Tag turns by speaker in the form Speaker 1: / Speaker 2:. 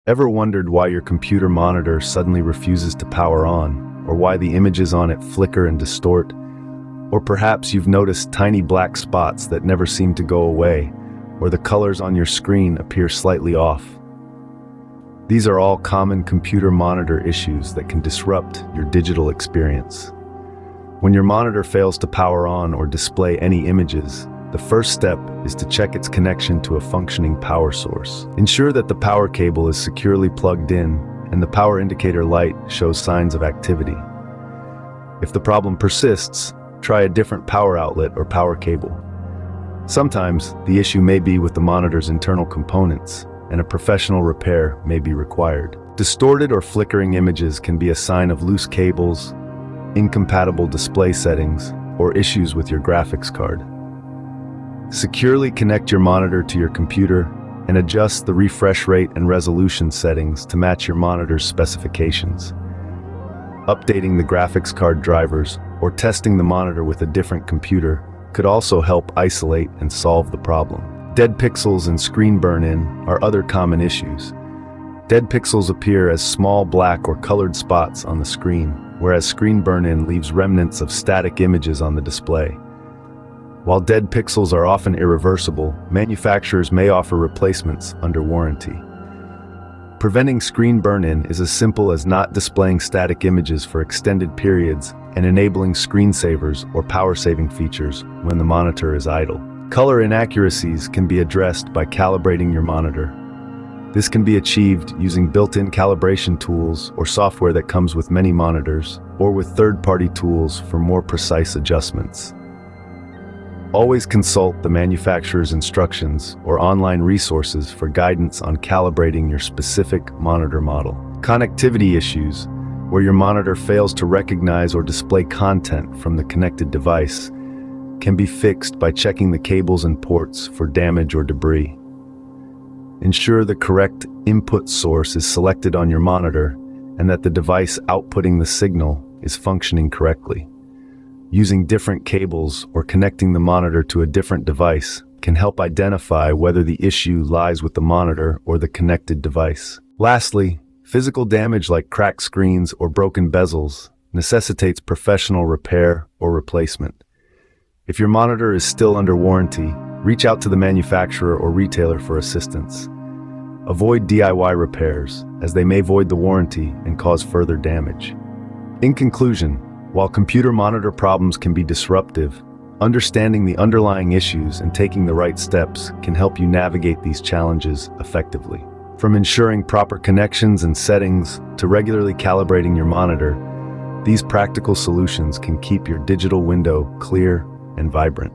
Speaker 1: Ever wondered why your computer monitor suddenly refuses to power on, or why the images on it flicker and distort? Or perhaps you've noticed tiny black spots that never seem to go away, or the colors on your screen appear slightly off. These are all common computer monitor issues that can disrupt your digital experience. When your monitor fails to power on or display any images, the first step is to check its connection to a functioning power source. Ensure that the power cable is securely plugged in and the power indicator light shows signs of activity. If the problem persists, try a different power outlet or power cable. Sometimes the issue may be with the monitor's internal components, and a professional repair may be required. Distorted or flickering images can be a sign of loose cables, incompatible display settings, or issues with your graphics card. Securely connect your monitor to your computer and adjust the refresh rate and resolution settings to match your monitor's specifications. Updating the graphics card drivers or testing the monitor with a different computer could also help isolate and solve the problem. Dead pixels and screen burn-in are other common issues. Dead pixels appear as small black or colored spots on the screen, whereas screen burn-in leaves remnants of static images on the display. While dead pixels are often irreversible, manufacturers may offer replacements under warranty. Preventing screen burn-in is as simple as not displaying static images for extended periods and enabling screensavers or power-saving features when the monitor is idle. Color inaccuracies can be addressed by calibrating your monitor. This can be achieved using built-in calibration tools or software that comes with many monitors, or with third-party tools for more precise adjustments. Always consult the manufacturer's instructions or online resources for guidance on calibrating your specific monitor model. Connectivity issues, where your monitor fails to recognize or display content from the connected device, can be fixed by checking the cables and ports for damage or debris. Ensure the correct input source is selected on your monitor and that the device outputting the signal is functioning correctly. Using different cables or connecting the monitor to a different device can help identify whether the issue lies with the monitor or the connected device. Lastly, physical damage like cracked screens or broken bezels necessitates professional repair or replacement. If your monitor is still under warranty, reach out to the manufacturer or retailer for assistance. Avoid DIY repairs, as they may void the warranty and cause further damage. In conclusion, while computer monitor problems can be disruptive, understanding the underlying issues and taking the right steps can help you navigate these challenges effectively. From ensuring proper connections and settings to regularly calibrating your monitor, these practical solutions can keep your digital window clear and vibrant.